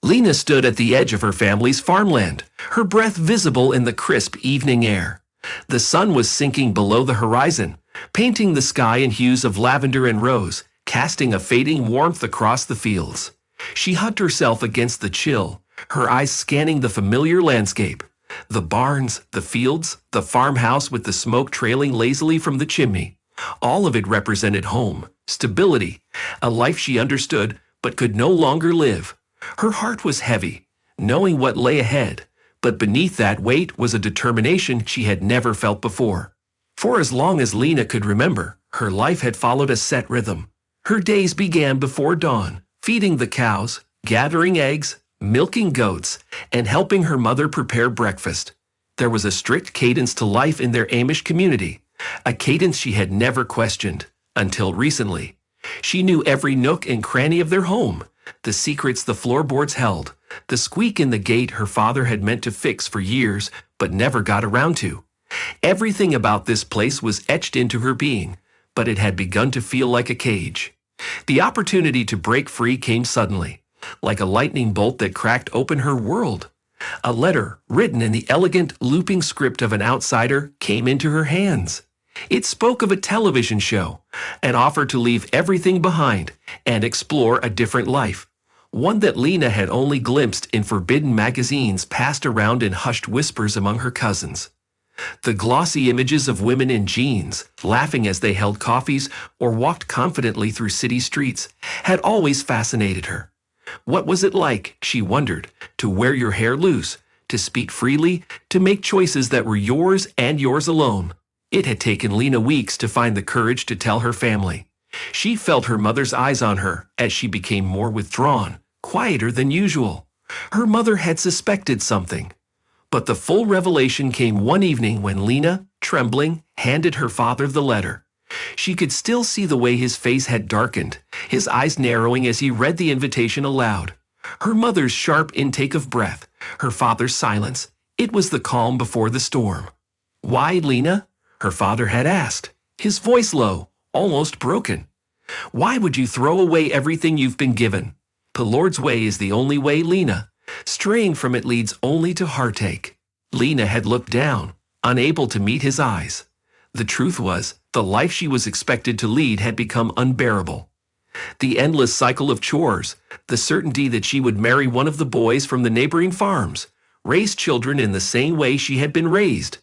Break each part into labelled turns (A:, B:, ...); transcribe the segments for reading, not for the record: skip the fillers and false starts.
A: Lena stood at the edge of her family's farmland, her breath visible in the crisp evening air. The sun was sinking below the horizon, painting the sky in hues of lavender and rose, casting a fading warmth across the fields. She hugged herself against the chill, her eyes scanning the familiar landscape. The barns, the fields, the farmhouse with the smoke trailing lazily from the chimney. All of it represented home, stability, a life she understood but could no longer live. Her heart was heavy, knowing what lay ahead, but beneath that weight was a determination she had never felt before. For as long as Lena could remember, her life had followed a set rhythm. Her days began before dawn, feeding the cows, gathering eggs, milking goats, and helping her mother prepare breakfast. There was a strict cadence to life in their Amish community, a cadence she had never questioned, until recently. She knew every nook and cranny of their home, the secrets the floorboards held, the squeak in the gate her father had meant to fix for years but never got around to. Everything about this place was etched into her being, but it had begun to feel like a cage. The opportunity to break free came suddenly, like a lightning bolt that cracked open her world. A letter, written in the elegant, looping script of an outsider, came into her hands. It spoke of a television show, an offer to leave everything behind and explore a different life, one that Lena had only glimpsed in forbidden magazines passed around in hushed whispers among her cousins. The glossy images of women in jeans, laughing as they held coffees or walked confidently through city streets, had always fascinated her. What was it like, she wondered, to wear your hair loose, to speak freely, to make choices that were yours and yours alone? It had taken Lena weeks to find the courage to tell her family. She felt her mother's eyes on her as she became more withdrawn, quieter than usual. Her mother had suspected something. But the full revelation came one evening when Lena, trembling, handed her father the letter. She could still see the way his face had darkened, his eyes narrowing as he read the invitation aloud. Her mother's sharp intake of breath, her father's silence. It was the calm before the storm. "Why, Lena?" her father had asked, his voice low, almost broken. "Why would you throw away everything you've been given? The Lord's way is the only way, Lena. Straying from it leads only to heartache." Lena had looked down, unable to meet his eyes. The truth was, the life she was expected to lead had become unbearable. The endless cycle of chores, the certainty that she would marry one of the boys from the neighboring farms, raise children in the same way she had been raised.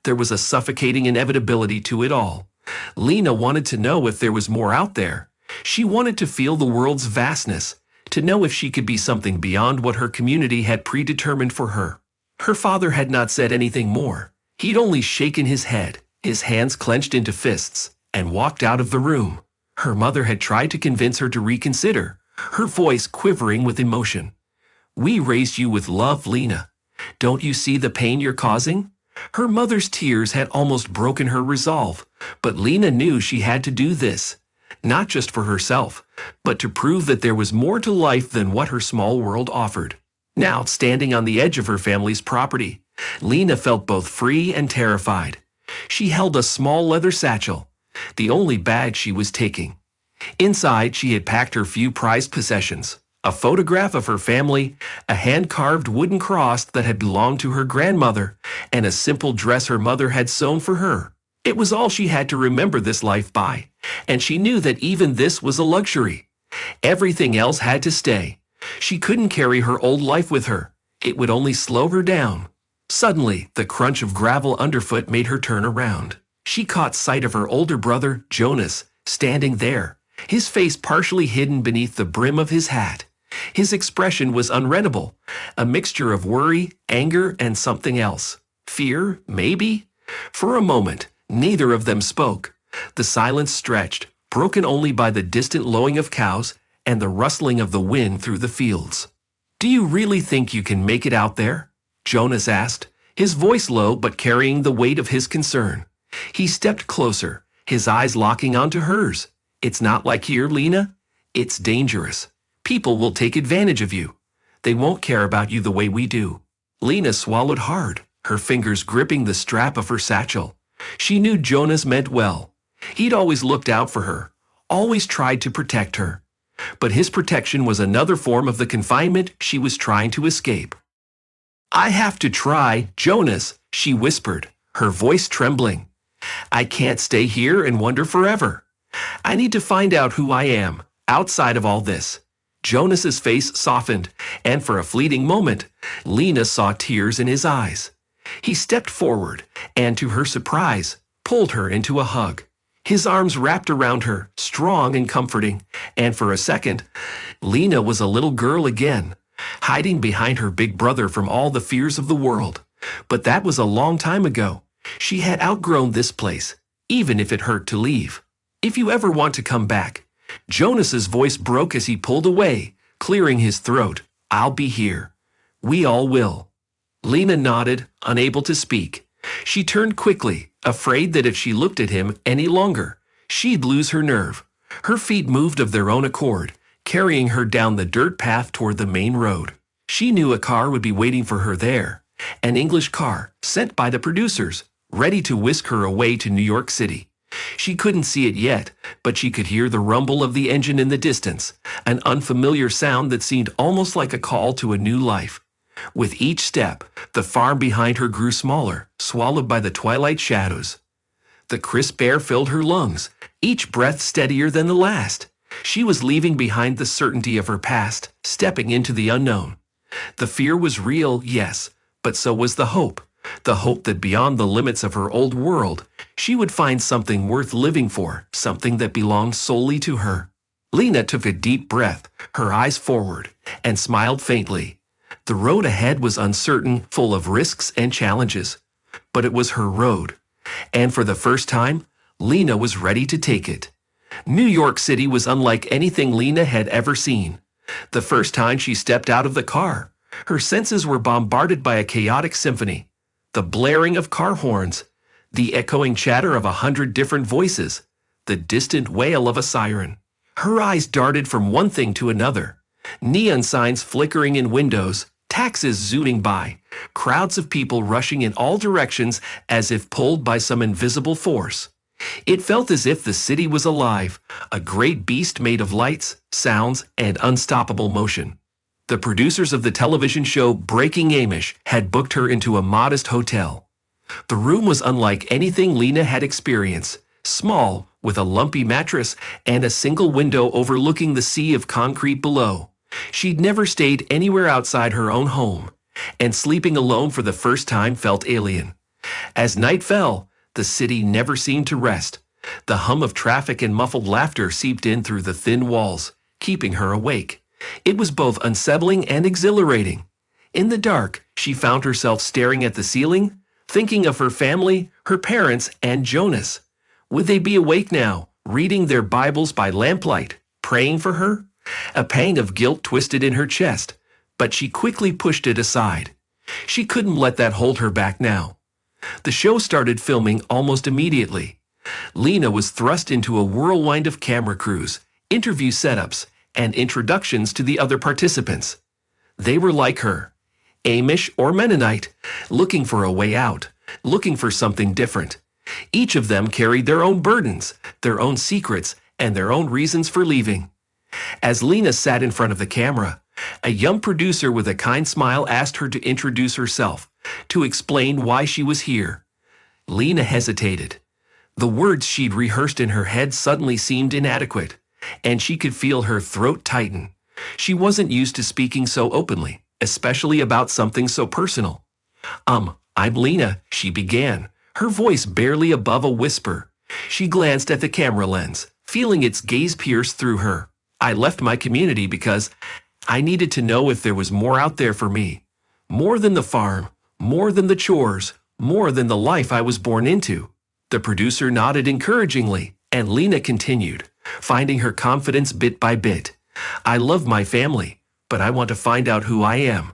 A: There was a suffocating inevitability to it all. Lena wanted to know if there was more out there. She wanted to feel the world's vastness, to know if she could be something beyond what her community had predetermined for her. Her father had not said anything more. He'd only shaken his head, his hands clenched into fists, and walked out of the room. Her mother had tried to convince her to reconsider, her voice quivering with emotion. "We raised you with love, Lena. Don't you see the pain you're causing?" Her mother's tears had almost broken her resolve, but Lena knew she had to do this, not just for herself, but to prove that there was more to life than what her small world offered. Now, standing on the edge of her family's property, Lena felt both free and terrified. She held a small leather satchel, the only bag she was taking. Inside, she had packed her few prized possessions, a photograph of her family, a hand-carved wooden cross that had belonged to her grandmother, and a simple dress her mother had sewn for her. It was all she had to remember this life by, and she knew that even this was a luxury. Everything else had to stay. She couldn't carry her old life with her. It would only slow her down. Suddenly, the crunch of gravel underfoot made her turn around. She caught sight of her older brother, Jonas, standing there, his face partially hidden beneath the brim of his hat. His expression was unreadable, a mixture of worry, anger, and something else. Fear, maybe? For a moment, neither of them spoke. The silence stretched, broken only by the distant lowing of cows and the rustling of the wind through the fields. "Do you really think you can make it out there?" Jonas asked, his voice low but carrying the weight of his concern. He stepped closer, his eyes locking onto hers. "It's not like here, Lena. It's dangerous. People will take advantage of you. They won't care about you the way we do." Lena swallowed hard, her fingers gripping the strap of her satchel. She knew Jonas meant well. He'd always looked out for her, always tried to protect her. but his protection was another form of the confinement she was trying to escape. "I have to try, Jonas," she whispered, her voice trembling. "I can't stay here and wonder forever. I need to find out who I am, outside of all this." Jonas's face softened, and for a fleeting moment, Lena saw tears in his eyes. He stepped forward, and to her surprise, pulled her into a hug. His arms wrapped around her, strong and comforting, and for a second, Lena was a little girl again, hiding behind her big brother from all the fears of the world. But that was a long time ago. She had outgrown this place, even if it hurt to leave. "If you ever want to come back," Jonas's voice broke as he pulled away, clearing his throat, "I'll be here. We all will." Lena nodded, unable to speak. She turned quickly, afraid that if she looked at him any longer, she'd lose her nerve. Her feet moved of their own accord, carrying her down the dirt path toward the main road. She knew a car would be waiting for her there, an English car sent by the producers, ready to whisk her away to New York City. She couldn't see it yet, but she could hear the rumble of the engine in the distance, an unfamiliar sound that seemed almost like a call to a new life. With each step, the farm behind her grew smaller, swallowed by the twilight shadows. The crisp air filled her lungs, each breath steadier than the last. She was leaving behind the certainty of her past, stepping into the unknown. The fear was real, yes, but so was the hope that beyond the limits of her old world, she would find something worth living for, something that belonged solely to her. Lena took a deep breath, her eyes forward, and smiled faintly. The road ahead was uncertain, full of risks and challenges, but it was her road, and for the first time, Lena was ready to take it. New York City was unlike anything Lena had ever seen. The first time she stepped out of the car, her senses were bombarded by a chaotic symphony. The blaring of car horns, the echoing chatter of 100 different voices, the distant wail of a siren. Her eyes darted from one thing to another. Neon signs flickering in windows, taxis zooming by, crowds of people rushing in all directions as if pulled by some invisible force. It felt as if the city was alive, a great beast made of lights, sounds, and unstoppable motion. The producers of the television show Breaking Amish had booked her into a modest hotel. The room was unlike anything Lena had experienced, small, with a lumpy mattress and a single window overlooking the sea of concrete below. She'd never stayed anywhere outside her own home, and sleeping alone for the first time felt alien. As night fell, the city never seemed to rest. The hum of traffic and muffled laughter seeped in through the thin walls, keeping her awake. It was both unsettling and exhilarating. In the dark, she found herself staring at the ceiling, thinking of her family, her parents, and Jonas. Would they be awake now, reading their Bibles by lamplight, praying for her? A pang of guilt twisted in her chest, but she quickly pushed it aside. She couldn't let that hold her back now. The show started filming almost immediately. Lena was thrust into a whirlwind of camera crews, interview setups, and introductions to the other participants. They were like her, Amish or Mennonite, looking for a way out, looking for something different. Each of them carried their own burdens, their own secrets, and their own reasons for leaving. As Lena sat in front of the camera, a young producer with a kind smile asked her to introduce herself, to explain why she was here. Lena hesitated. The words she'd rehearsed in her head suddenly seemed inadequate, and she could feel her throat tighten. She wasn't used to speaking so openly, especially about something so personal. I'm Lena," she began, her voice barely above a whisper. She glanced at the camera lens, feeling its gaze pierce through her. "I left my community because I needed to know if there was more out there for me. More than the farm, more than the chores, more than the life I was born into." The producer nodded encouragingly, and Lena continued, finding her confidence bit by bit. "I love my family, but I want to find out who I am.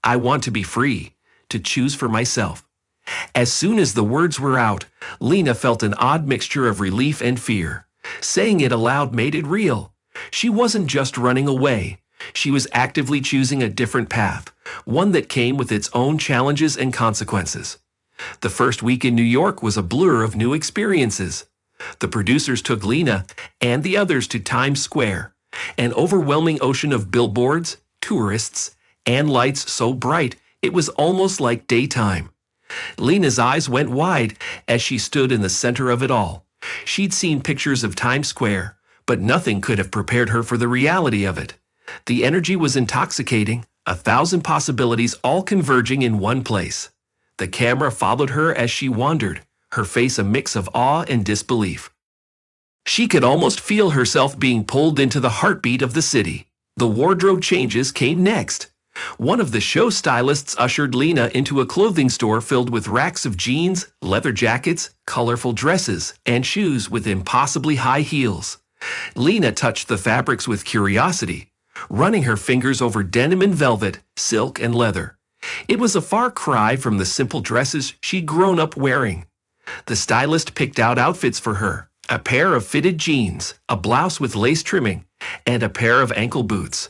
A: I want to be free, to choose for myself." As soon as the words were out, Lena felt an odd mixture of relief and fear. Saying it aloud made it real. She wasn't just running away. She was actively choosing a different path, one that came with its own challenges and consequences. The first week in New York was a blur of new experiences. The producers took Lena and the others to Times Square, An overwhelming ocean of billboards, tourists, and lights so bright it was almost like daytime. Lena's eyes went wide as she stood in the center of it all. She'd seen pictures of Times Square, but nothing could have prepared her for the reality of it. The energy was intoxicating, 1,000 possibilities all converging in one place. The camera followed her as she wandered, her face a mix of awe and disbelief. She could almost feel herself being pulled into the heartbeat of the city. The wardrobe changes came next. One of the show stylists ushered Lena into a clothing store filled with racks of jeans, leather jackets, colorful dresses, and shoes with impossibly high heels. Lena touched the fabrics with curiosity, running her fingers over denim and velvet, silk and leather. It was a far cry from the simple dresses she'd grown up wearing. The stylist picked out outfits for her, a pair of fitted jeans, a blouse with lace trimming, and a pair of ankle boots.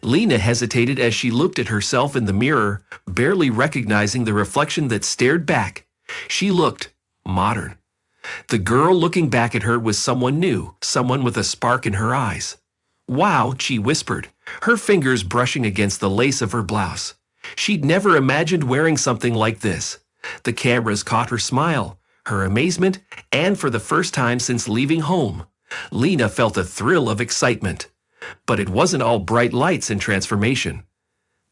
A: Lena hesitated as she looked at herself in the mirror, barely recognizing the reflection that stared back. She looked modern. The girl looking back at her was someone new, someone with a spark in her eyes. "Wow," she whispered, her fingers brushing against the lace of her blouse. She'd never imagined wearing something like this. The cameras caught her smile, her amazement, and for the first time since leaving home, Lena felt a thrill of excitement. But it wasn't all bright lights and transformation.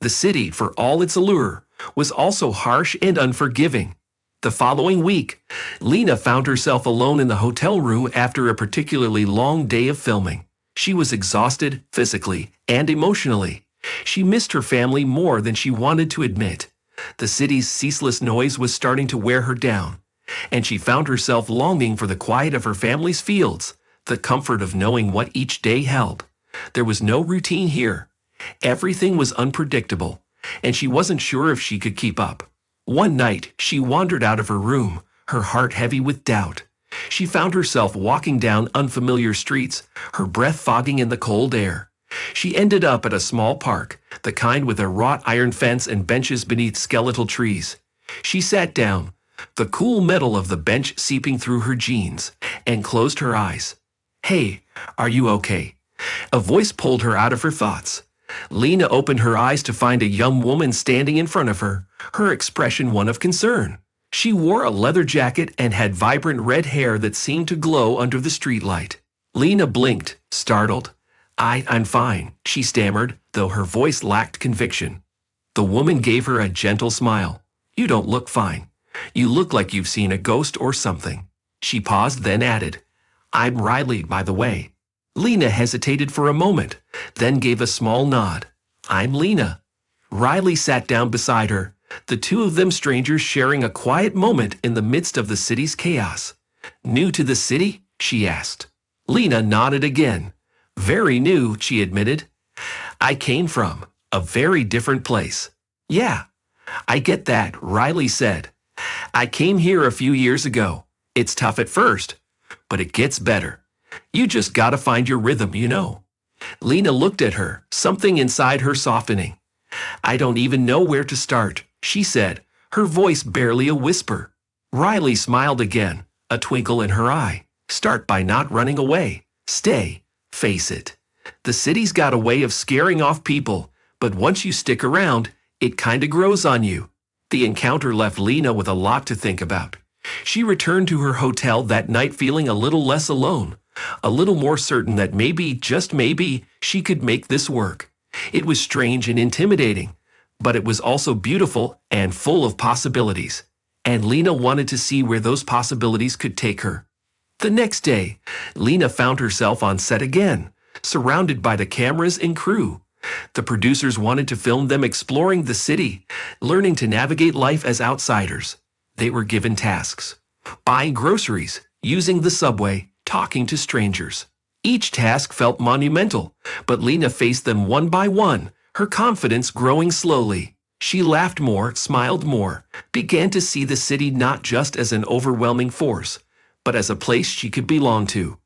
A: The city, for all its allure, was also harsh and unforgiving. The following week, Lena found herself alone in the hotel room after a particularly long day of filming. She was exhausted physically and emotionally. She missed her family more than she wanted to admit. The city's ceaseless noise was starting to wear her down, and she found herself longing for the quiet of her family's fields, the comfort of knowing what each day held. There was no routine here. Everything was unpredictable, and she wasn't sure if she could keep up. One night, she wandered out of her room, her heart heavy with doubt. She found herself walking down unfamiliar streets, her breath fogging in the cold air. She ended up at a small park, the kind with a wrought iron fence and benches beneath skeletal trees. She sat down, the cool metal of the bench seeping through her jeans, and closed her eyes. "Hey, are you okay?" A voice pulled her out of her thoughts. Lena opened her eyes to find a young woman standing in front of her, her expression one of concern. She wore a leather jacket and had vibrant red hair that seemed to glow under the streetlight. Lena blinked, startled. I'm fine," she stammered, though her voice lacked conviction. The woman gave her a gentle smile. "You don't look fine. You look like you've seen a ghost or something." She paused, then added, "I'm Riley, by the way." Lena hesitated for a moment, then gave a small nod. "I'm Lena." Riley sat down beside her, the two of them strangers sharing a quiet moment in the midst of the city's chaos. "New to the city?" she asked. Lena nodded again. "Very new," she admitted. "I came from a very different place." "Yeah, I get that," Riley said. "I came here a few years ago. It's tough at first, but it gets better. You just gotta find your rhythm, you know." Lena looked at her, something inside her softening. "I don't even know where to start," she said, her voice barely a whisper. Riley smiled again, a twinkle in her eye. "Start by not running away. Stay. Face it. The city's got a way of scaring off people, but once you stick around, it kinda grows on you." The encounter left Lena with a lot to think about. She returned to her hotel that night feeling a little less alone, a little more certain that maybe, just maybe, she could make this work. It was strange and intimidating, but it was also beautiful and full of possibilities. And Lena wanted to see where those possibilities could take her. The next day, Lena found herself on set again, surrounded by the cameras and crew. The producers wanted to film them exploring the city, learning to navigate life as outsiders. They were given tasks: buying groceries, using the subway, talking to strangers. Each task felt monumental, but Lena faced them one by one, her confidence growing slowly. She laughed more, smiled more, began to see the city not just as an overwhelming force, but as a place she could belong to.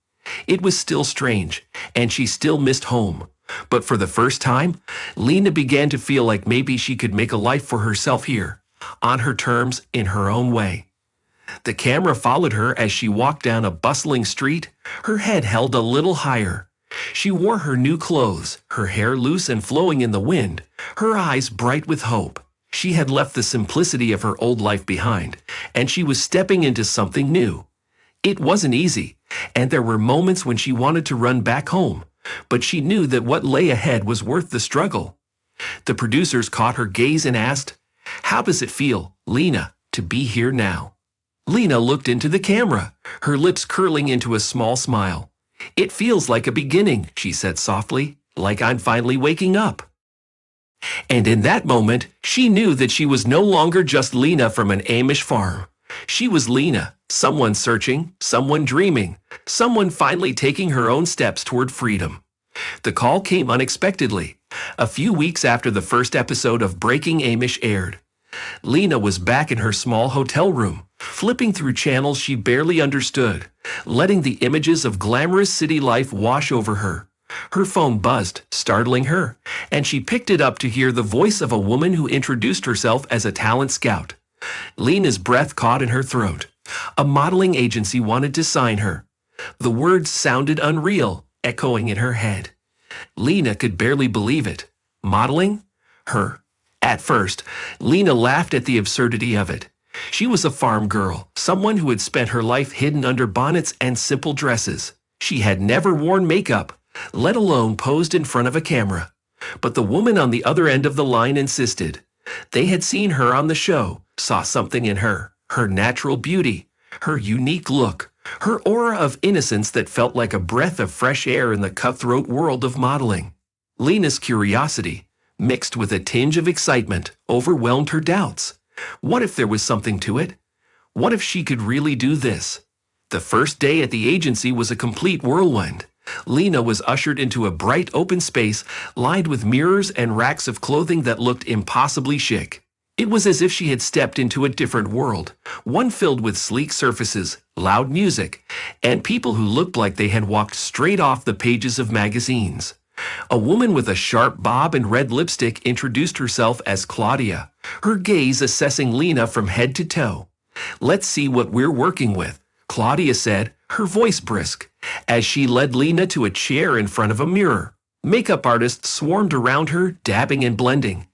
A: It was still strange, and she still missed home. But for the first time, Lena began to feel like maybe she could make a life for herself here, on her terms, in her own way. The camera followed her as she walked down a bustling street, her head held a little higher. She wore her new clothes, her hair loose and flowing in the wind, her eyes bright with hope. She had left the simplicity of her old life behind, and she was stepping into something new. It wasn't easy, and there were moments when she wanted to run back home, but she knew that what lay ahead was worth the struggle. The producers caught her gaze and asked, "How does it feel, Lena, to be here now?" Lena looked into the camera, her lips curling into a small smile. "It feels like a beginning," she said softly, "like I'm finally waking up." And in that moment, she knew that she was no longer just Lena from an Amish farm. She was Lena, someone searching, someone dreaming, someone finally taking her own steps toward freedom. The call came unexpectedly, a few weeks after the first episode of Breaking Amish aired. Lena was back in her small hotel room, flipping through channels she barely understood, letting the images of glamorous city life wash over her. Her phone buzzed, startling her, and she picked it up to hear the voice of a woman who introduced herself as a talent scout. Lena's breath caught in her throat. A modeling agency wanted to sign her. The words sounded unreal, echoing in her head. Lena could barely believe it. Modeling? Her. At first, Lena laughed at the absurdity of it. She was a farm girl, someone who had spent her life hidden under bonnets and simple dresses. She had never worn makeup, let alone posed in front of a camera. But the woman on the other end of the line insisted. They had seen her on the show, saw something in her, her natural beauty, her unique look, her aura of innocence that felt like a breath of fresh air in the cutthroat world of modeling. Lena's curiosity, mixed with a tinge of excitement, overwhelmed her doubts. What if there was something to it? What if she could really do this? The first day at the agency was a complete whirlwind. Lena was ushered into a bright open space lined with mirrors and racks of clothing that looked impossibly chic. It was as if she had stepped into a different world, one filled with sleek surfaces, loud music, and people who looked like they had walked straight off the pages of magazines. A woman with a sharp bob and red lipstick introduced herself as Claudia, her gaze assessing Lena from head to toe. "Let's see what we're working with," Claudia said, her voice brisk, as she led Lena to a chair in front of a mirror. Makeup artists swarmed around her, dabbing and blending,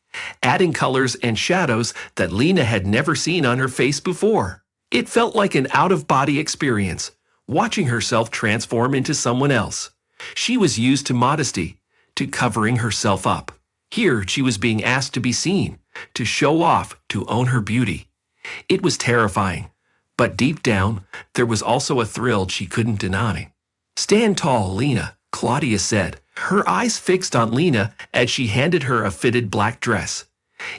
A: adding colors and shadows that Lena had never seen on her face before. It felt like an out-of-body experience, watching herself transform into someone else. She was used to modesty, to covering herself up. Here she was being asked to be seen, to show off, to own her beauty. It was terrifying, but deep down, there was also a thrill she couldn't deny. "Stand tall, Lena," Claudia said, her eyes fixed on Lena as she handed her a fitted black dress.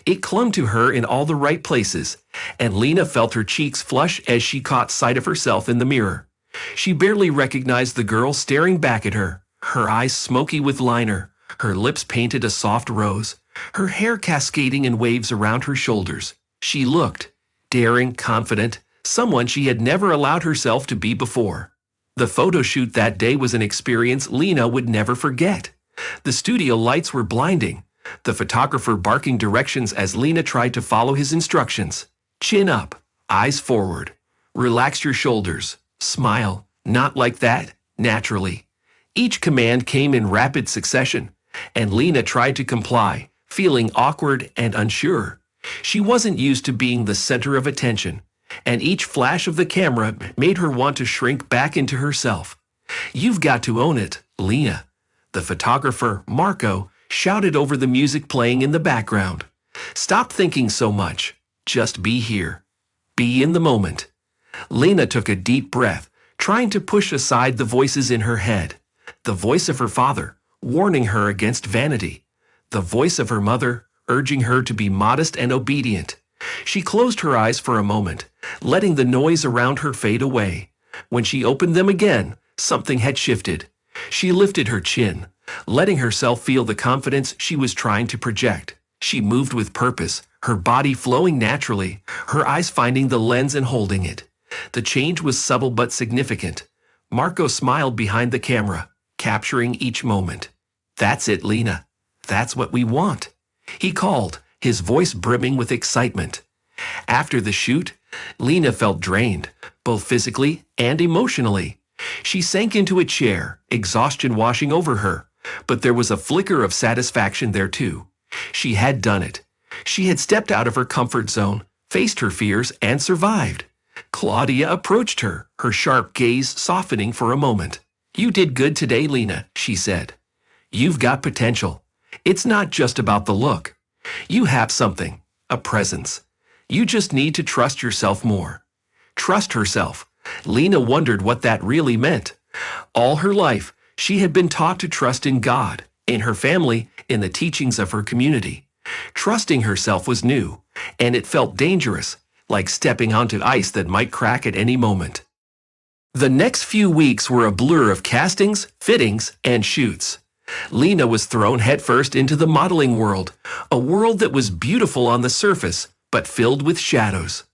A: It clung to her in all the right places, and Lena felt her cheeks flush as she caught sight of herself in the mirror. She barely recognized the girl staring back at her, her eyes smoky with liner, her lips painted a soft rose, her hair cascading in waves around her shoulders. She looked daring, confident, someone she had never allowed herself to be before. The photo shoot that day was an experience Lena would never forget. The studio lights were blinding, the photographer barking directions as Lena tried to follow his instructions. Chin up, eyes forward, relax your shoulders, smile, not like that, naturally. Each command came in rapid succession, and Lena tried to comply, feeling awkward and unsure. She wasn't used to being the center of attention, and each flash of the camera made her want to shrink back into herself. "You've got to own it, Lena," the photographer, Marco, shouted over the music playing in the background. "Stop thinking so much. Just be here. Be in the moment." Lena took a deep breath, trying to push aside the voices in her head. The voice of her father, warning her against vanity. The voice of her mother, urging her to be modest and obedient. She closed her eyes for a moment, letting the noise around her fade away. When she opened them again, something had shifted. She lifted her chin, letting herself feel the confidence she was trying to project. She moved with purpose, her body flowing naturally, her eyes finding the lens and holding it. The change was subtle but significant. Marco smiled behind the camera, capturing each moment. "That's it, Lena. That's what we want," he called, his voice brimming with excitement. After the shoot, Lena felt drained, both physically and emotionally. She sank into a chair, exhaustion washing over her, but there was a flicker of satisfaction there too. She had done it. She had stepped out of her comfort zone, faced her fears, and survived. Claudia approached her, her sharp gaze softening for a moment. "You did good today, Lena," she said. "You've got potential. It's not just about the look. You have something, a presence. You just need to trust yourself more." Trust herself. Lena wondered what that really meant. All her life, she had been taught to trust in God, in her family, in the teachings of her community. Trusting herself was new, and it felt dangerous, like stepping onto ice that might crack at any moment. The next few weeks were a blur of castings, fittings, and shoots. Lena was thrown headfirst into the modeling world, a world that was beautiful on the surface, but filled with shadows.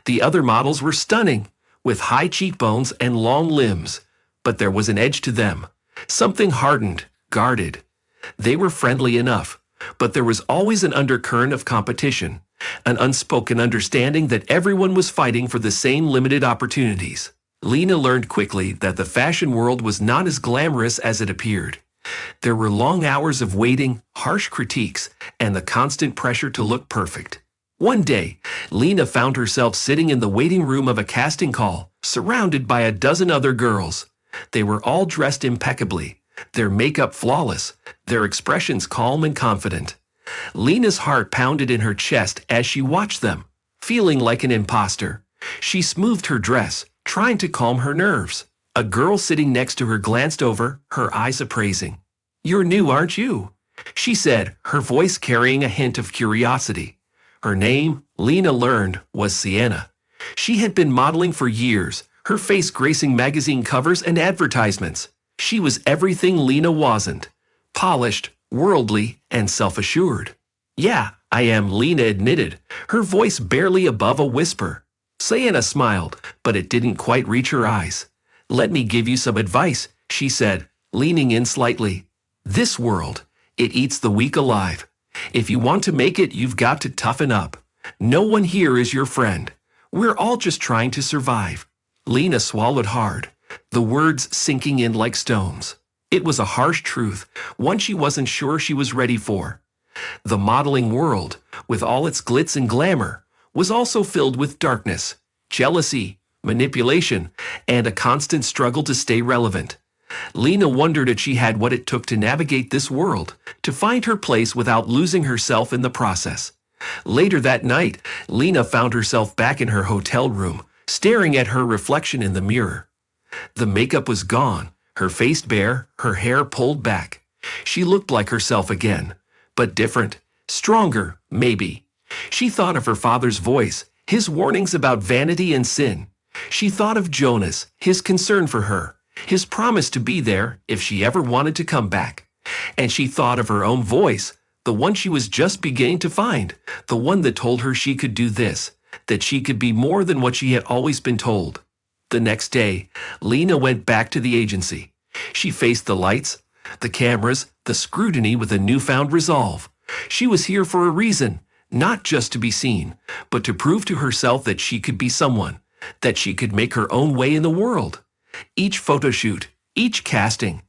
A: The other models were stunning, with high cheekbones and long limbs, but there was an edge to them, something hardened, guarded. They were friendly enough, but there was always an undercurrent of competition, an unspoken understanding that everyone was fighting for the same limited opportunities. Lena learned quickly that the fashion world was not as glamorous as it appeared. There were long hours of waiting, harsh critiques, and the constant pressure to look perfect. One day, Lena found herself sitting in the waiting room of a casting call, surrounded by a dozen other girls. They were all dressed impeccably, their makeup flawless, their expressions calm and confident. Lena's heart pounded in her chest as she watched them, feeling like an imposter. She smoothed her dress, trying to calm her nerves. A girl sitting next to her glanced over, her eyes appraising. "You're new, aren't you?" she said, her voice carrying a hint of curiosity. Her name, Lena learned, was Sienna. She had been modeling for years, her face gracing magazine covers and advertisements. She was everything Lena wasn't: polished, worldly, and self-assured. "Yeah, I am," Lena admitted, her voice barely above a whisper. Sienna smiled, but it didn't quite reach her eyes. "Let me give you some advice," she said, leaning in slightly. "This world, it eats the weak alive. If you want to make it, you've got to toughen up. No one here is your friend. We're all just trying to survive." Lena swallowed hard, the words sinking in like stones. It was a harsh truth, one she wasn't sure she was ready for. The modeling world, with all its glitz and glamour, was also filled with darkness, jealousy, manipulation, and a constant struggle to stay relevant. Lena wondered if she had what it took to navigate this world, to find her place without losing herself in the process. Later that night, Lena found herself back in her hotel room, staring at her reflection in the mirror. The makeup was gone, her face bare, her hair pulled back. She looked like herself again, but different, stronger, maybe. She thought of her father's voice, his warnings about vanity and sin. She thought of Jonas, his concern for her, his promise to be there if she ever wanted to come back. And she thought of her own voice, the one she was just beginning to find, the one that told her she could do this, that she could be more than what she had always been told. The next day, Lena went back to the agency. She faced the lights, the cameras, the scrutiny with a newfound resolve. She was here for a reason, not just to be seen, but to prove to herself that she could be someone, that she could make her own way in the world. Each photo shoot, each casting,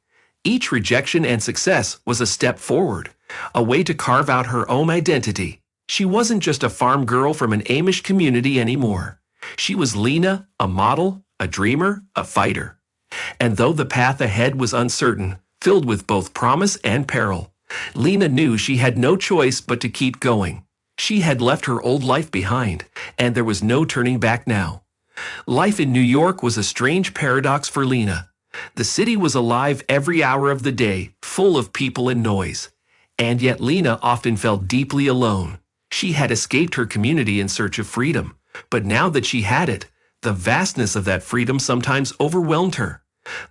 A: each rejection and success was a step forward, a way to carve out her own identity. She wasn't just a farm girl from an Amish community anymore. She was Lena, a model, a dreamer, a fighter. And though the path ahead was uncertain, filled with both promise and peril, Lena knew she had no choice but to keep going. She had left her old life behind, and there was no turning back now. Life in New York was a strange paradox for Lena. The city was alive every hour of the day, full of people and noise. And yet Lena often felt deeply alone. She had escaped her community in search of freedom, but now that she had it, the vastness of that freedom sometimes overwhelmed her.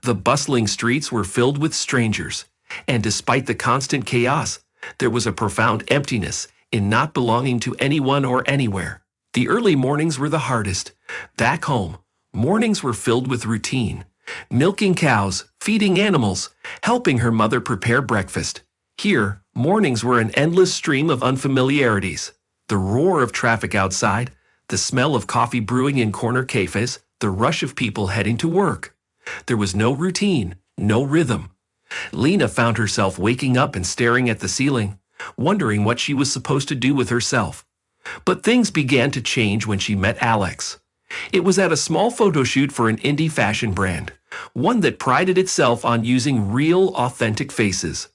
A: The bustling streets were filled with strangers, and despite the constant chaos, there was a profound emptiness in not belonging to anyone or anywhere. The early mornings were the hardest. Back home, mornings were filled with routine. Milking cows, feeding animals, helping her mother prepare breakfast. Here, mornings were an endless stream of unfamiliarities. The roar of traffic outside, the smell of coffee brewing in corner cafes, the rush of people heading to work. There was no routine, no rhythm. Lena found herself waking up and staring at the ceiling, wondering what she was supposed to do with herself. But things began to change when she met Alex. It was at a small photo shoot for an indie fashion brand, one that prided itself on using real, authentic faces.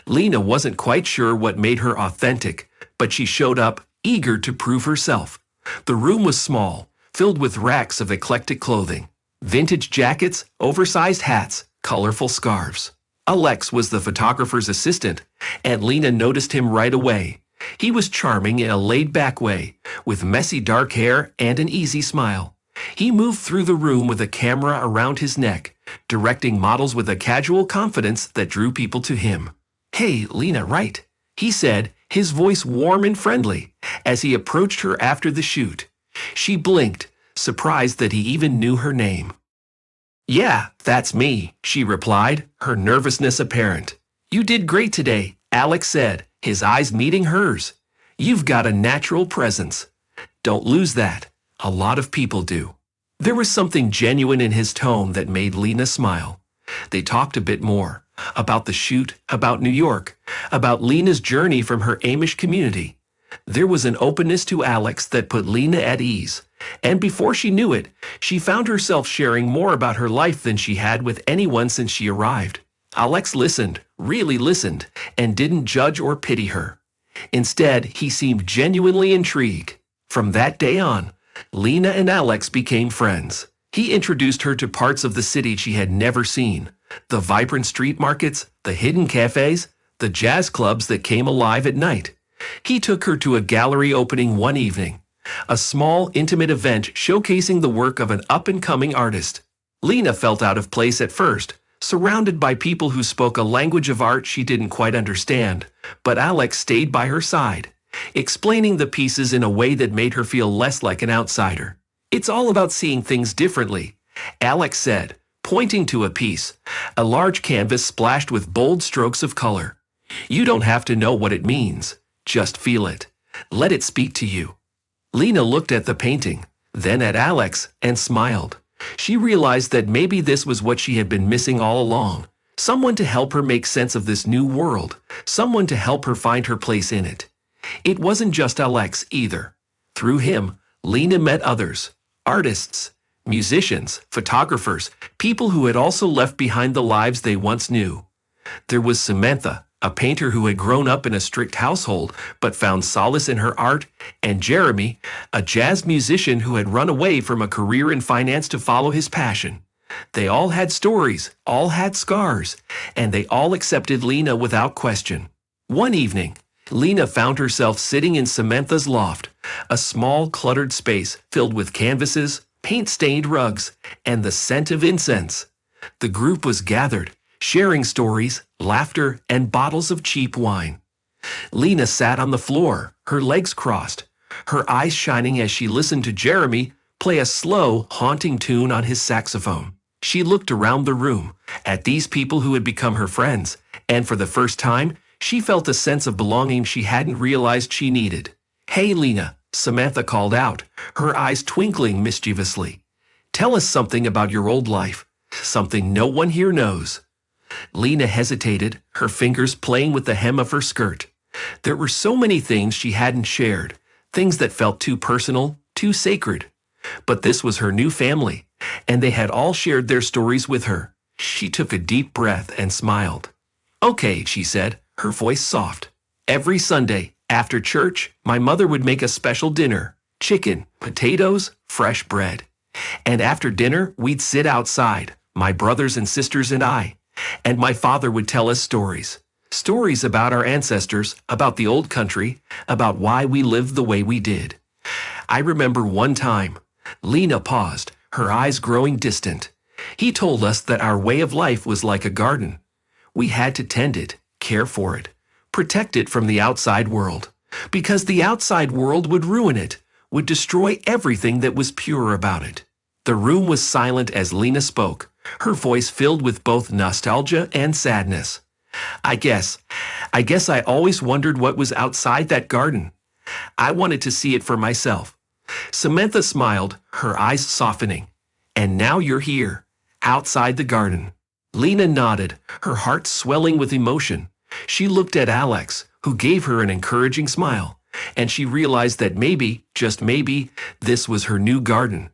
A: Lena wasn't quite sure what made her authentic, but she showed up, eager to prove herself. The room was small, filled with racks of eclectic clothing. Vintage jackets, oversized hats, colorful scarves. Alex was the photographer's assistant, and Lena noticed him right away. He was charming in a laid-back way, with messy dark hair and an easy smile. He moved through the room with a camera around his neck, directing models with a casual confidence that drew people to him. "Hey, Lena, right?" he said, his voice warm and friendly, as he approached her after the shoot. She blinked, surprised that he even knew her name. "Yeah, that's me," she replied, her nervousness apparent. "You did great today," Alex said, his eyes meeting hers. "You've got a natural presence. Don't lose that. A lot of people do." There was something genuine in his tone that made Lena smile. They talked a bit more, about the shoot, about New York, about Lena's journey from her Amish community. There was an openness to Alex that put Lena at ease, and before she knew it, she found herself sharing more about her life than she had with anyone since she arrived. Alex listened, really listened, and didn't judge or pity her. Instead, he seemed genuinely intrigued. From that day on, Lena and Alex became friends. He introduced her to parts of the city she had never seen, the vibrant street markets, the hidden cafes, the jazz clubs that came alive at night. He took her to a gallery opening one evening, a small, intimate event showcasing the work of an up-and-coming artist. Lena felt out of place at first, surrounded by people who spoke a language of art she didn't quite understand, but Alex stayed by her side, explaining the pieces in a way that made her feel less like an outsider. "It's all about seeing things differently," Alex said, pointing to a piece, a large canvas splashed with bold strokes of color. "You don't have to know what it means. Just feel it. Let it speak to you." Lena looked at the painting, then at Alex, and smiled. She realized that maybe this was what she had been missing all along. Someone to help her make sense of this new world. Someone to help her find her place in it. It wasn't just Alex either. Through him, Lena met others. Artists, musicians, photographers, people who had also left behind the lives they once knew. There was Samantha, a painter who had grown up in a strict household but found solace in her art, and Jeremy, a jazz musician who had run away from a career in finance to follow his passion. They all had stories, all had scars, and they all accepted Lena without question. One evening, Lena found herself sitting in Samantha's loft, a small, cluttered space filled with canvases, paint-stained rugs, and the scent of incense. The group was gathered, sharing stories, laughter, and bottles of cheap wine. Lena sat on the floor, her legs crossed, her eyes shining as she listened to Jeremy play a slow, haunting tune on his saxophone. She looked around the room, at these people who had become her friends, and for the first time, she felt a sense of belonging she hadn't realized she needed. "Hey, Lena," Samantha called out, her eyes twinkling mischievously. "Tell us something about your old life, something no one here knows." Lena hesitated, her fingers playing with the hem of her skirt. There were so many things she hadn't shared, things that felt too personal, too sacred. But this was her new family, and they had all shared their stories with her. She took a deep breath and smiled. "Okay," she said, her voice soft. "Every Sunday, after church, my mother would make a special dinner, chicken, potatoes, fresh bread. And after dinner, we'd sit outside, my brothers and sisters and I, and my father would tell us stories. Stories about our ancestors, about the old country, about why we lived the way we did. I remember one time," Lena paused, her eyes growing distant. "He told us that our way of life was like a garden. We had to tend it, care for it, protect it from the outside world, because the outside world would ruin it, would destroy everything that was pure about it." The room was silent as Lena spoke, her voice filled with both nostalgia and sadness. I guess I always wondered what was outside that garden. I wanted to see it for myself." Samantha smiled, her eyes softening. "And now you're here. outside the garden. Lena nodded, her heart swelling with emotion. She looked at Alex, who gave her an encouraging smile, and she realized that maybe, just maybe, this was her new garden.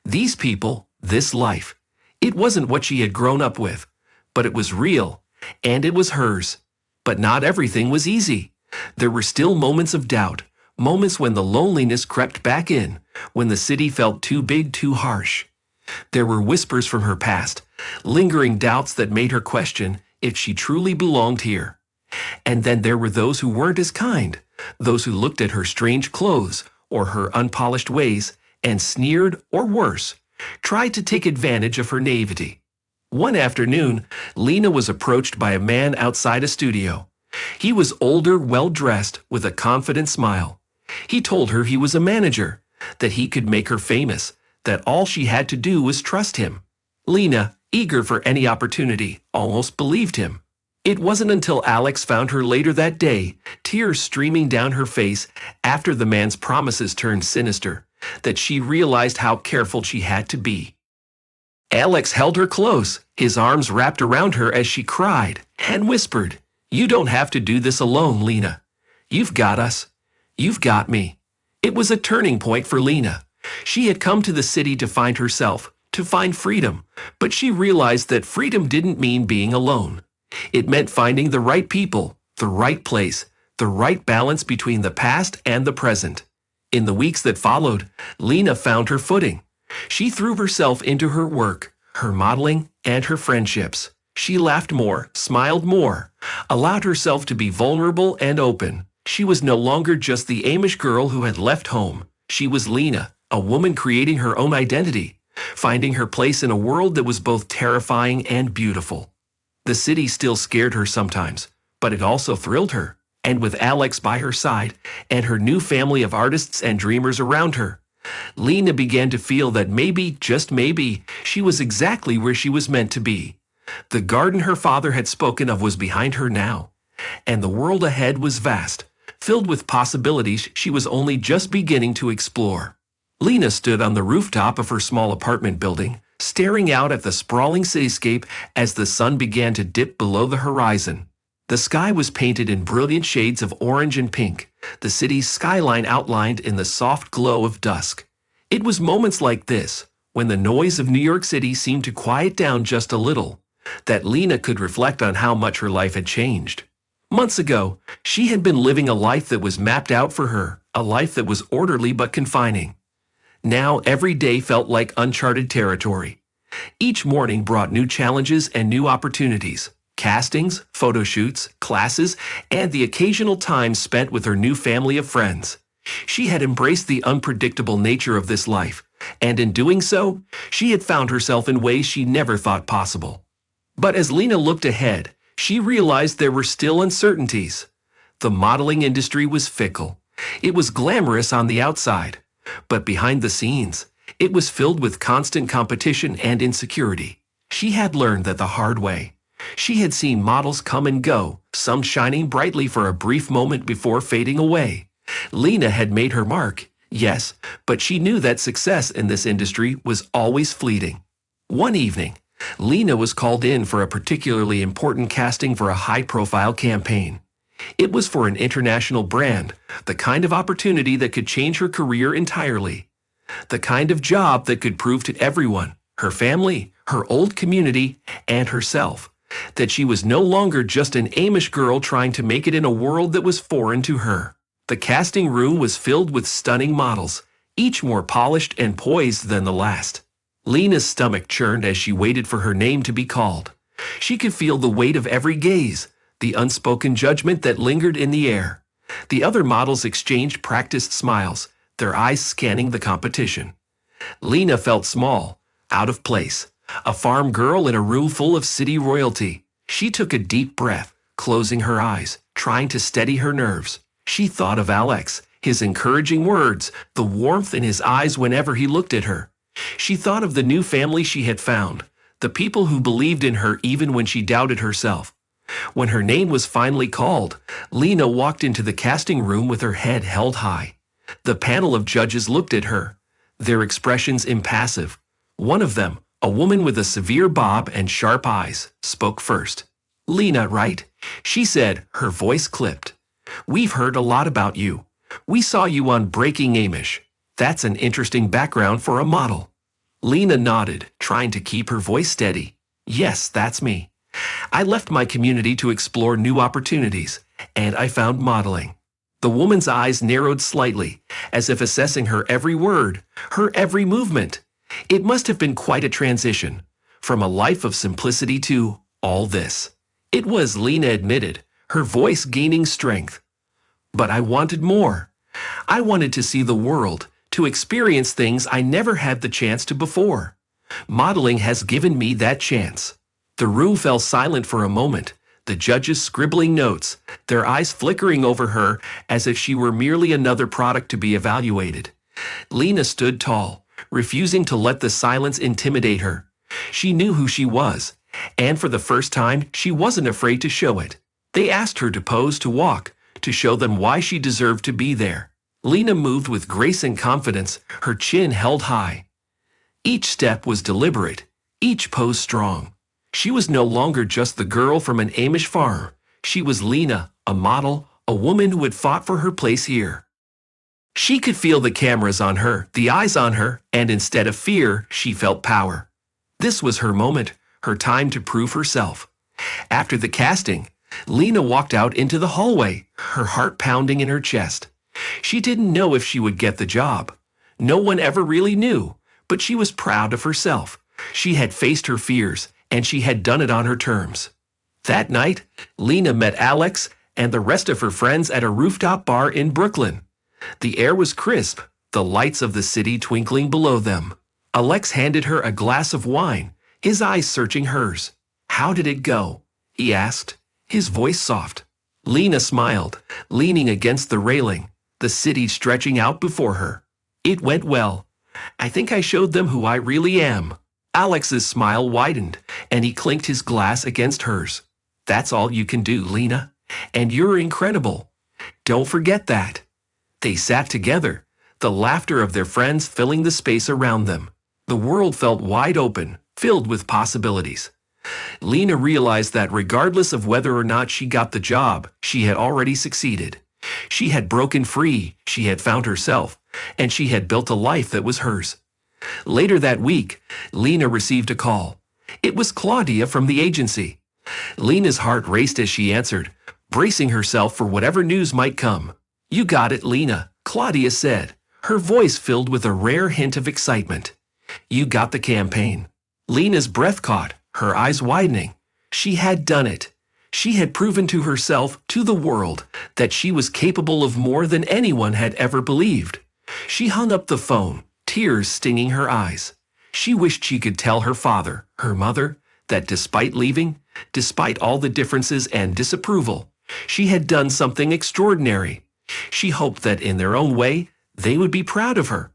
A: These people, this life. It wasn't what she had grown up with, but it was real, and it was hers. But not everything was easy. There were still moments of doubt, moments when the loneliness crept back in, when the city felt too big, too harsh. There were whispers from her past, lingering doubts that made her question if she truly belonged here. And then there were those who weren't as kind, those who looked at her strange clothes or her unpolished ways and sneered, or worse, tried to take advantage of her naivety. One afternoon, Lena was approached by a man outside a studio. He was older, well-dressed, with a confident smile. He told her he was a manager, that he could make her famous, that all she had to do was trust him. Lena, eager for any opportunity, almost believed him. It wasn't until Alex found her later that day, tears streaming down her face after the man's promises turned sinister, that she realized how careful she had to be. Alex held her close, his arms wrapped around her as she cried, and whispered, "You don't have to do this alone, Lena. You've got us. You've got me." It was a turning point for Lena. She had come to the city to find herself, to find freedom, but she realized that freedom didn't mean being alone. It meant finding the right people, the right place, the right balance between the past and the present. In the weeks that followed, Lena found her footing. She threw herself into her work, her modeling, and her friendships. She laughed more, smiled more, allowed herself to be vulnerable and open. She was no longer just the Amish girl who had left home. She was Lena, a woman creating her own identity, finding her place in a world that was both terrifying and beautiful. The city still scared her sometimes, but it also thrilled her. And with Alex by her side and her new family of artists and dreamers around her, Lena began to feel that maybe, just maybe, she was exactly where she was meant to be. The garden her father had spoken of was behind her now, and the world ahead was vast, filled with possibilities she was only just beginning to explore. Lena stood on the rooftop of her small apartment building, staring out at the sprawling cityscape as the sun began to dip below the horizon. The sky was painted in brilliant shades of orange and pink, the city's skyline outlined in the soft glow of dusk. It was moments like this, when the noise of New York City seemed to quiet down just a little, that Lena could reflect on how much her life had changed. Months ago, she had been living a life that was mapped out for her, a life that was orderly but confining. Now every day felt like uncharted territory. Each morning brought new challenges and new opportunities. Castings, photo shoots, classes, and the occasional time spent with her new family of friends. She had embraced the unpredictable nature of this life, and in doing so, she had found herself in ways she never thought possible. But as Lena looked ahead, she realized there were still uncertainties. The modeling industry was fickle. It was glamorous on the outside, but behind the scenes, it was filled with constant competition and insecurity. She had learned that the hard way. She had seen models come and go, some shining brightly for a brief moment before fading away. Lena had made her mark, yes, but she knew that success in this industry was always fleeting. One evening, Lena was called in for a particularly important casting for a high-profile campaign. It was for an international brand, the kind of opportunity that could change her career entirely. The kind of job that could prove to everyone, her family, her old community, and herself, that she was no longer just an Amish girl trying to make it in a world that was foreign to her. The casting room was filled with stunning models, each more polished and poised than the last. Lena's stomach churned as she waited for her name to be called. She could feel the weight of every gaze, the unspoken judgment that lingered in the air. The other models exchanged practiced smiles, their eyes scanning the competition. Lena felt small, out of place, a farm girl in a room full of city royalty. She took a deep breath, closing her eyes, trying to steady her nerves. She thought of Alex, his encouraging words, the warmth in his eyes whenever he looked at her. She thought of the new family she had found, the people who believed in her even when she doubted herself. When her name was finally called, Lena walked into the casting room with her head held high. The panel of judges looked at her, their expressions impassive. One of them, A woman with a severe bob and sharp eyes spoke first. Lena, right? She said, her voice clipped. We've heard a lot about you. We saw you on Breaking Amish. That's an interesting background for a model. Lena nodded, trying to keep her voice steady. Yes, that's me. I left my community to explore new opportunities, and I found modeling. The woman's eyes narrowed slightly, as if assessing her every word, her every movement. It must have been quite a transition, from a life of simplicity to all this. It was, Lena admitted, her voice gaining strength. But I wanted more. I wanted to see the world, to experience things I never had the chance to before. Modeling has given me that chance. The room fell silent for a moment, the judges scribbling notes, their eyes flickering over her as if she were merely another product to be evaluated. Lena stood tall, refusing to let the silence intimidate her. She knew who she was, and for the first time, she wasn't afraid to show it. They asked her to pose, to walk, to show them why she deserved to be there. Lena moved with grace and confidence, her chin held high. Each step was deliberate, each pose strong. She was no longer just the girl from an Amish farm. She was Lena, a model, a woman who had fought for her place here. She could feel the cameras on her, the eyes on her, and instead of fear, she felt power. This was her moment, her time to prove herself. After the casting, Lena walked out into the hallway, her heart pounding in her chest. She didn't know if she would get the job. No one ever really knew, but she was proud of herself. She had faced her fears, and she had done it on her terms. That night, Lena met Alex and the rest of her friends at a rooftop bar in Brooklyn. The air was crisp, the lights of the city twinkling below them. Alex handed her a glass of wine, his eyes searching hers. How did it go? He asked, his voice soft. Lena smiled, leaning against the railing, the city stretching out before her. It went well. I think I showed them who I really am. Alex's smile widened, and he clinked his glass against hers. That's all you can do, Lena. And you're incredible. Don't forget that. They sat together, the laughter of their friends filling the space around them. The world felt wide open, filled with possibilities. Lena realized that regardless of whether or not she got the job, she had already succeeded. She had broken free, she had found herself, and she had built a life that was hers. Later that week, Lena received a call. It was Claudia from the agency. Lena's heart raced as she answered, bracing herself for whatever news might come. You got it, Lena, Claudia said, her voice filled with a rare hint of excitement. You got the campaign. Lena's breath caught, her eyes widening. She had done it. She had proven to herself, to the world, that she was capable of more than anyone had ever believed. She hung up the phone, tears stinging her eyes. She wished she could tell her father, her mother, that despite leaving, despite all the differences and disapproval, she had done something extraordinary. She hoped that in their own way, they would be proud of her.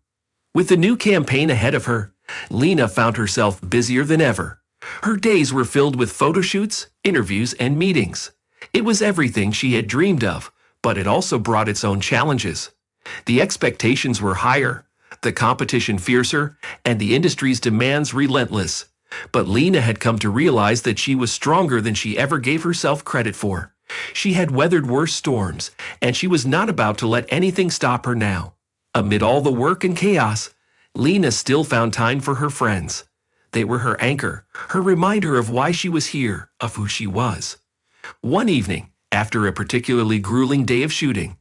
A: With the new campaign ahead of her, Lena found herself busier than ever. Her days were filled with photo shoots, interviews, and meetings. It was everything she had dreamed of, but it also brought its own challenges. The expectations were higher, the competition fiercer, and the industry's demands relentless. But Lena had come to realize that she was stronger than she ever gave herself credit for. She had weathered worse storms, and she was not about to let anything stop her now. Amid all the work and chaos, Lena still found time for her friends. They were her anchor, her reminder of why she was here, of who she was. One evening, after a particularly grueling day of shooting,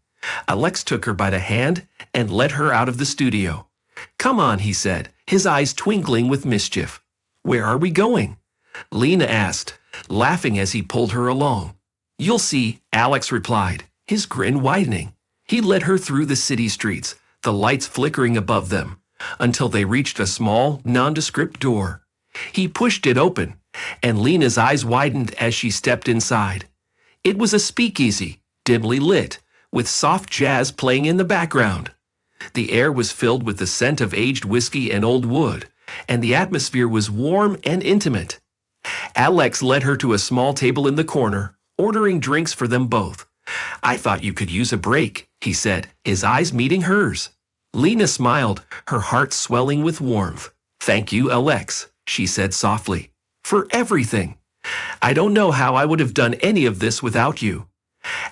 A: Alex took her by the hand and led her out of the studio. Come on, he said, his eyes twinkling with mischief. Where are we going? Lena asked, laughing as he pulled her along. You'll see, Alex replied, his grin widening. He led her through the city streets, the lights flickering above them, until they reached a small, nondescript door. He pushed it open, and Lena's eyes widened as she stepped inside. It was a speakeasy, dimly lit, with soft jazz playing in the background. The air was filled with the scent of aged whiskey and old wood, and the atmosphere was warm and intimate. Alex led her to a small table in the corner, ordering drinks for them both. I thought you could use a break, he said, his eyes meeting hers. Lena smiled, her heart swelling with warmth. Thank you, Alex, she said softly. For everything. I don't know how I would have done any of this without you.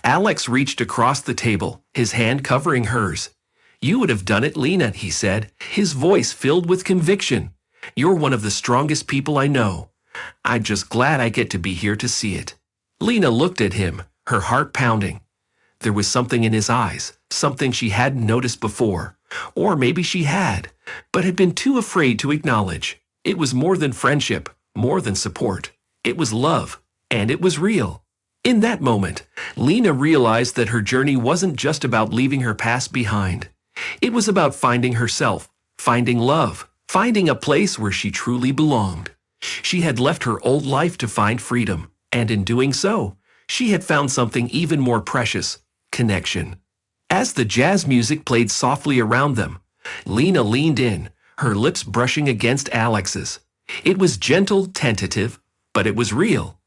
A: Alex reached across the table, his hand covering hers. You would have done it, Lena, he said, his voice filled with conviction. You're one of the strongest people I know. I'm just glad I get to be here to see it. Lena looked at him, her heart pounding. There was something in his eyes, something she hadn't noticed before. Or maybe she had, but had been too afraid to acknowledge. It was more than friendship, more than support. It was love, and it was real. In that moment, Lena realized that her journey wasn't just about leaving her past behind. It was about finding herself, finding love, finding a place where she truly belonged. She had left her old life to find freedom, and in doing so, she had found something even more precious, connection. As the jazz music played softly around them, Lena leaned in, her lips brushing against Alex's. It was gentle, tentative, but it was real.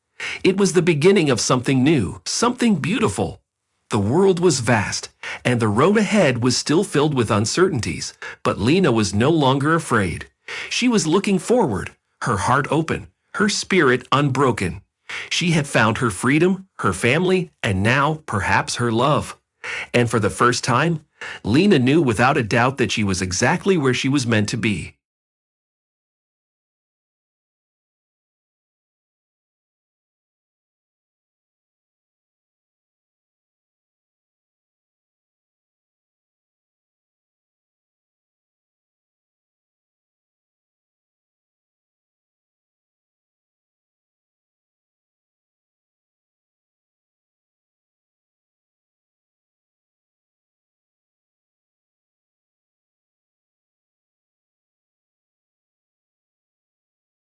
A: It was the beginning of something new, something beautiful. The world was vast, and the road ahead was still filled with uncertainties, but Lena was no longer afraid. She was looking forward, her heart open, her spirit unbroken. She had found her freedom, her family, and now, perhaps, her love. And for the first time, Lena knew without a doubt that she was exactly where she was meant to be.